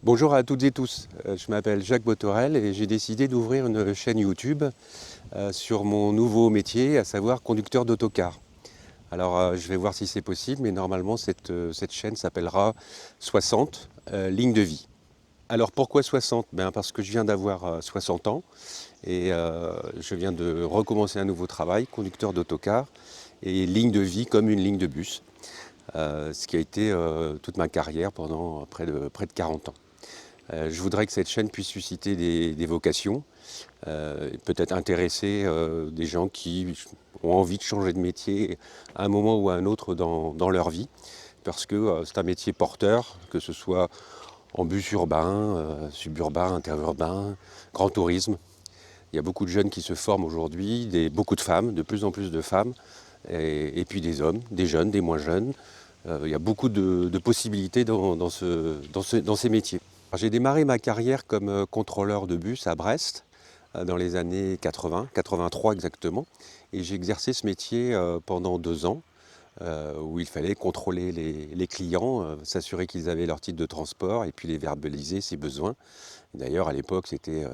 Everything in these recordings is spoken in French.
Bonjour à toutes et tous, je m'appelle Jacques Botorel et j'ai décidé d'ouvrir une chaîne YouTube sur mon nouveau métier, à savoir conducteur d'autocar. Alors je vais voir si c'est possible, mais normalement cette chaîne s'appellera 60 lignes de vie. Alors pourquoi 60? Parce que je viens d'avoir 60 ans et je viens de recommencer un nouveau travail, conducteur d'autocar, et ligne de vie comme une ligne de bus, ce qui a été toute ma carrière pendant près de 40 ans. Je voudrais que cette chaîne puisse susciter des vocations, peut-être intéresser des gens qui ont envie de changer de métier à un moment ou à un autre dans leur vie, parce que c'est un métier porteur, que ce soit en bus urbain, suburbain, interurbain, grand tourisme. Il y a beaucoup de jeunes qui se forment aujourd'hui, beaucoup de femmes, de plus en plus de femmes, et puis des hommes, des jeunes, des moins jeunes. Il y a beaucoup de possibilités dans ces métiers. J'ai démarré ma carrière comme contrôleur de bus à Brest dans les années 80, 83 exactement. Et j'ai exercé ce métier pendant 2 ans où il fallait contrôler les clients, s'assurer qu'ils avaient leur titre de transport et puis les verbaliser si besoin. D'ailleurs, à l'époque, c'était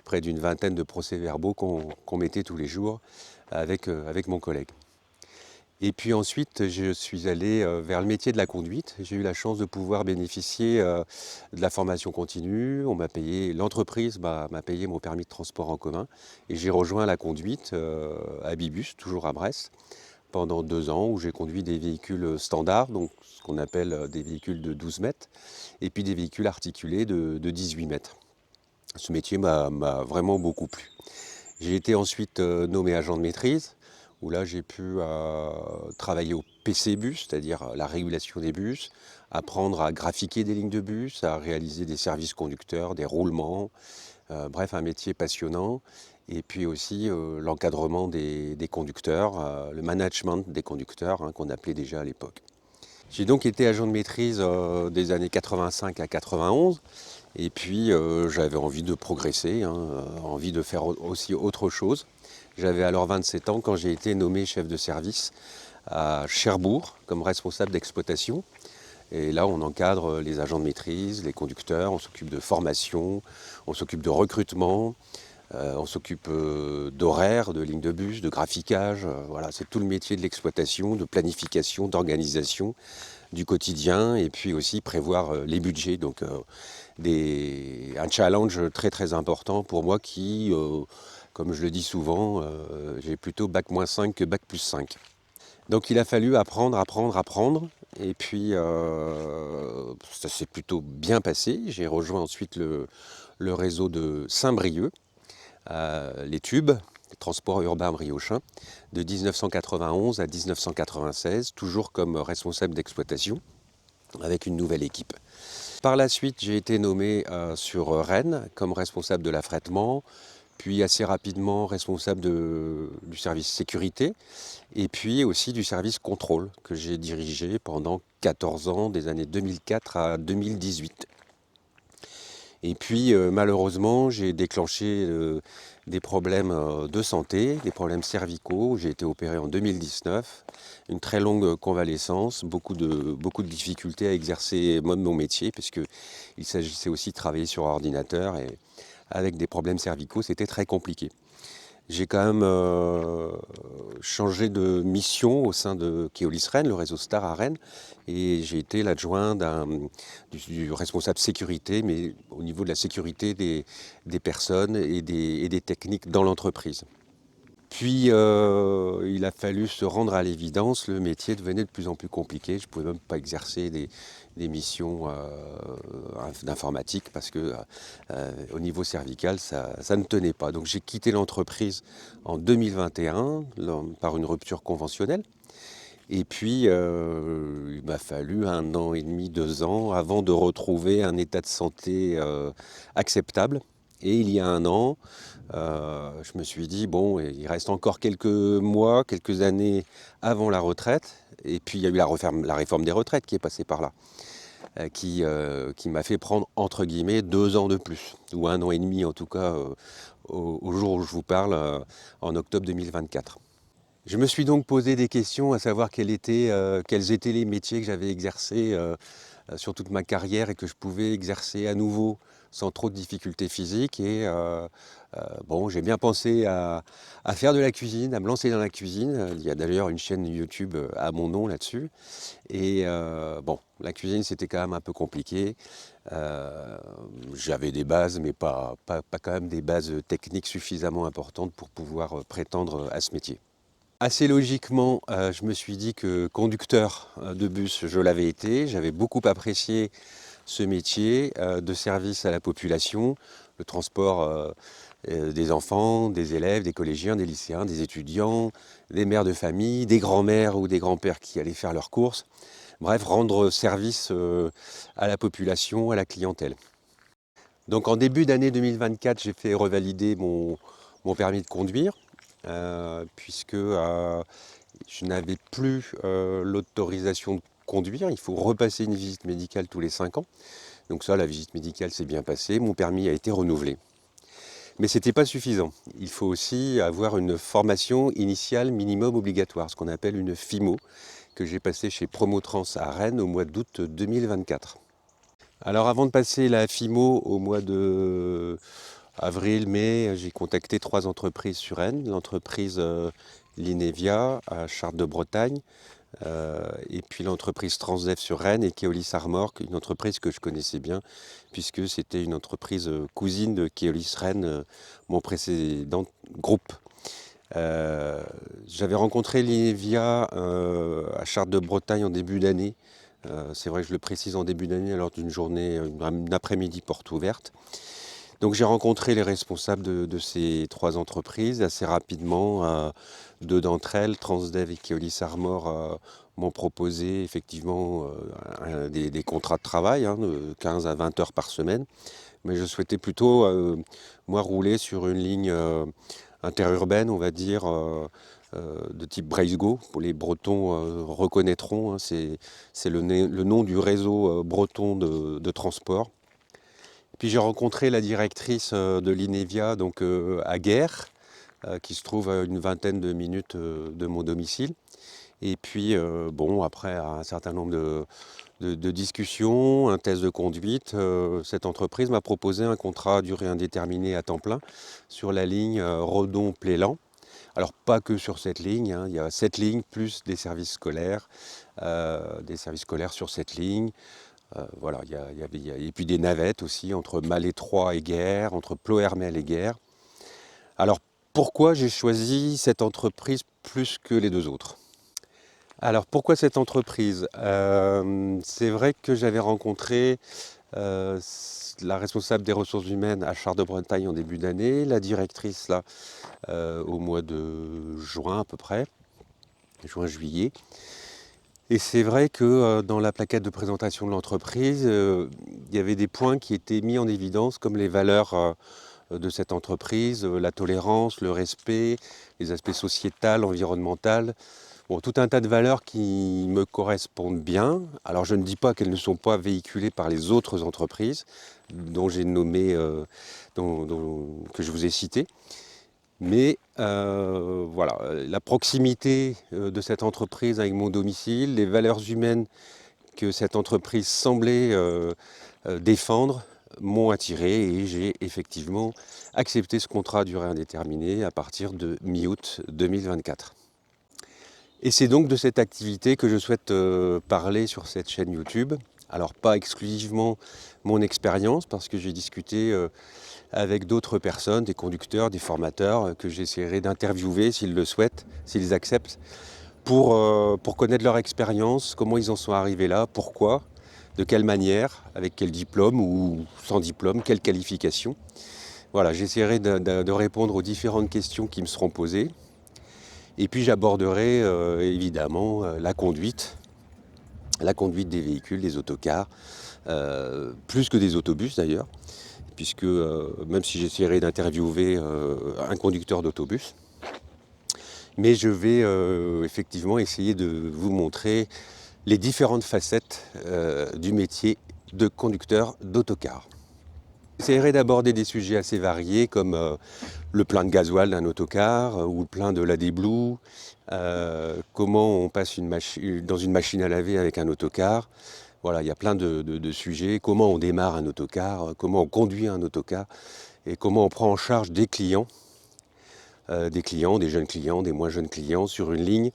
près d'une vingtaine de procès-verbaux qu'on mettait tous les jours avec mon collègue. Et puis ensuite, je suis allé vers le métier de la conduite. J'ai eu la chance de pouvoir bénéficier de la formation continue. L'entreprise m'a payé mon permis de transport en commun. Et j'ai rejoint la conduite à Bibus, toujours à Brest, pendant 2 ans, où j'ai conduit des véhicules standards, donc ce qu'on appelle des véhicules de 12 mètres, et puis des véhicules articulés de 18 mètres. Ce métier m'a vraiment beaucoup plu. J'ai été ensuite nommé agent de maîtrise, où là j'ai pu travailler au PC bus, c'est-à-dire la régulation des bus, apprendre à graphiquer des lignes de bus, à réaliser des services conducteurs, des roulements, bref, un métier passionnant. Et puis aussi l'encadrement des conducteurs, le management des conducteurs, qu'on appelait déjà à l'époque. J'ai donc été agent de maîtrise des années 85 à 91. Et puis j'avais envie de progresser, envie de faire aussi autre chose. J'avais alors 27 ans quand j'ai été nommé chef de service à Cherbourg comme responsable d'exploitation. Et là, on encadre les agents de maîtrise, les conducteurs, on s'occupe de formation, on s'occupe de recrutement, on s'occupe d'horaires, de lignes de bus, de graphiquage. Voilà, c'est tout le métier de l'exploitation, de planification, d'organisation du quotidien et puis aussi prévoir les budgets. Donc un challenge très très important pour moi qui, comme je le dis souvent, j'ai plutôt bac-5 que bac+5. Donc il a fallu apprendre, apprendre, apprendre. Et puis ça s'est plutôt bien passé. J'ai rejoint ensuite le réseau de Saint-Brieuc, les tubes, transport urbain briochin, de 1991 à 1996, toujours comme responsable d'exploitation, avec une nouvelle équipe. Par la suite, j'ai été nommé sur Rennes comme responsable de l'affrètement, puis assez rapidement responsable du service sécurité, et puis aussi du service contrôle, que j'ai dirigé pendant 14 ans, des années 2004 à 2018. Et puis malheureusement, j'ai déclenché des problèmes de santé, des problèmes cervicaux. J'ai été opéré en 2019, une très longue convalescence, beaucoup de difficultés à exercer mon métier, puisqu'il s'agissait aussi de travailler sur ordinateur et avec des problèmes cervicaux, c'était très compliqué. J'ai quand même changé de mission au sein de Keolis Rennes, le réseau Star à Rennes, et j'ai été l'adjoint du responsable sécurité, mais au niveau de la sécurité des personnes et des techniques dans l'entreprise. Puis il a fallu se rendre à l'évidence, le métier devenait de plus en plus compliqué. Je ne pouvais même pas exercer des missions d'informatique parce que au niveau cervical, ça ne tenait pas. Donc j'ai quitté l'entreprise en 2021 par une rupture conventionnelle. Et puis il m'a fallu 1 an et demi, 2 ans avant de retrouver un état de santé acceptable. Et il y a un an, je me suis dit, bon, il reste encore quelques mois, quelques années avant la retraite. Et puis il y a eu la réforme des retraites qui est passée par là, qui m'a fait prendre, entre guillemets, 2 ans de plus, ou 1 an et demi en tout cas, au jour où je vous parle, en octobre 2024. Je me suis donc posé des questions à savoir quels étaient les métiers que j'avais exercés sur toute ma carrière et que je pouvais exercer à nouveau sans trop de difficultés physiques. Et bon, j'ai bien pensé à faire de la cuisine, à me lancer dans la cuisine. Il y a d'ailleurs une chaîne YouTube à mon nom là-dessus. Et bon, la cuisine, c'était quand même un peu compliqué. J'avais des bases, mais pas quand même des bases techniques suffisamment importantes pour pouvoir prétendre à ce métier. Assez logiquement, je me suis dit que conducteur de bus, je l'avais été. J'avais beaucoup apprécié ce métier de service à la population, le transport des enfants, des élèves, des collégiens, des lycéens, des étudiants, des mères de famille, des grands-mères ou des grands-pères qui allaient faire leurs courses. Bref, rendre service à la population, à la clientèle. Donc en début d'année 2024, j'ai fait revalider mon permis de conduire, puisque je n'avais plus l'autorisation de conduire. Il faut repasser une visite médicale tous les 5 ans. Donc ça, la visite médicale s'est bien passée, mon permis a été renouvelé. Mais ce n'était pas suffisant. Il faut aussi avoir une formation initiale minimum obligatoire, ce qu'on appelle une FIMO, que j'ai passée chez Promotrans à Rennes au mois d'août 2024. Alors avant de passer la FIMO au mois de avril, mai, j'ai contacté 3 entreprises sur Rennes. L'entreprise Linevia à Chartres de Bretagne, et puis l'entreprise Transdev sur Rennes et Keolis Armor, une entreprise que je connaissais bien puisque c'était une entreprise cousine de Keolis Rennes, mon précédent groupe. J'avais rencontré Linevia à Chartres de Bretagne en début d'année. C'est vrai que je le précise en début d'année lors d'une journée, une après-midi porte ouverte. Donc j'ai rencontré les responsables de ces 3 entreprises assez rapidement. 2 d'entre elles, Transdev et Keolis Armor, m'ont proposé effectivement des contrats de travail, de 15 à 20 heures par semaine. Mais je souhaitais plutôt, moi, rouler sur une ligne interurbaine, on va dire, de type Breizego. Les Bretons reconnaîtront, c'est le nom du réseau breton de transport. Puis j'ai rencontré la directrice de l'Inevia, donc à Guères, qui se trouve à une vingtaine de minutes de mon domicile. Et puis, bon, après un certain nombre de discussions, un test de conduite, cette entreprise m'a proposé un contrat à durée indéterminée à temps plein sur la ligne Redon-Plélan. Alors pas que sur cette ligne, il y a 7 lignes plus des services scolaires sur cette ligne. Voilà, et puis des navettes aussi entre Malétroit et Guères, entre Plohermel et Guères. Alors pourquoi j'ai choisi cette entreprise plus que les 2 autres? Alors pourquoi cette entreprise? C'est vrai que j'avais rencontré la responsable des ressources humaines à Chartres de Bretagne en début d'année, la directrice là au mois de juin à peu près, juin-juillet. Et c'est vrai que dans la plaquette de présentation de l'entreprise, il y avait des points qui étaient mis en évidence comme les valeurs de cette entreprise, la tolérance, le respect, les aspects sociétals, environnementaux. Bon, tout un tas de valeurs qui me correspondent bien. Alors je ne dis pas qu'elles ne sont pas véhiculées par les autres entreprises dont j'ai nommé, que je vous ai citées. Mais voilà, la proximité de cette entreprise avec mon domicile, les valeurs humaines que cette entreprise semblait défendre m'ont attiré et j'ai effectivement accepté ce contrat à durée indéterminée à partir de mi-août 2024. Et c'est donc de cette activité que je souhaite parler sur cette chaîne YouTube. Alors pas exclusivement mon expérience, parce que j'ai discuté avec d'autres personnes, des conducteurs, des formateurs, que j'essaierai d'interviewer s'ils le souhaitent, s'ils acceptent, pour connaître leur expérience, comment ils en sont arrivés là, pourquoi, de quelle manière, avec quel diplôme ou sans diplôme, quelle qualification. Voilà, j'essaierai de répondre aux différentes questions qui me seront posées. Et puis j'aborderai évidemment la conduite des véhicules, des autocars, plus que des autobus d'ailleurs, puisque même si j'essaierai d'interviewer un conducteur d'autobus, mais je vais effectivement essayer de vous montrer les différentes facettes du métier de conducteur d'autocar. J'essaierai d'aborder des sujets assez variés comme le plein de gasoil d'un autocar ou le plein de l'AD Blue, comment on passe dans une machine à laver avec un autocar, Voilà, il y a plein de sujets, comment on démarre un autocar, comment on conduit un autocar et comment on prend en charge des clients, des jeunes clients, des moins jeunes clients sur une ligne.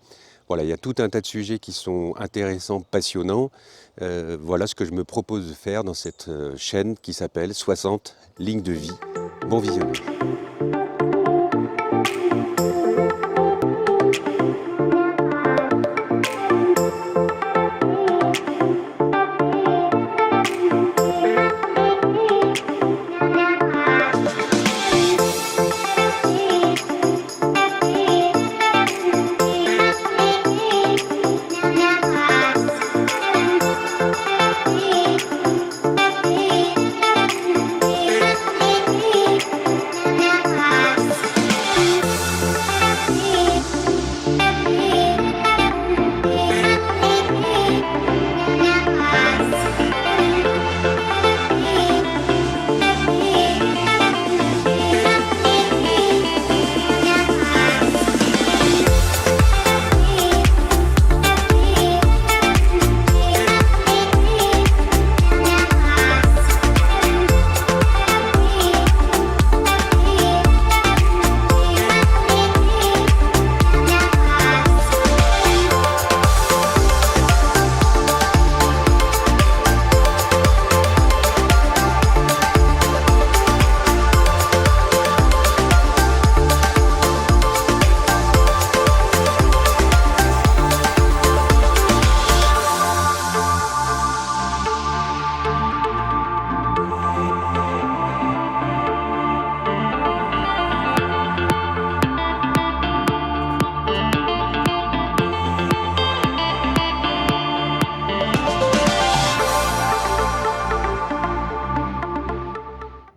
Voilà, il y a tout un tas de sujets qui sont intéressants, passionnants. Voilà ce que je me propose de faire dans cette chaîne qui s'appelle 60 lignes de vie. Bon visionnage.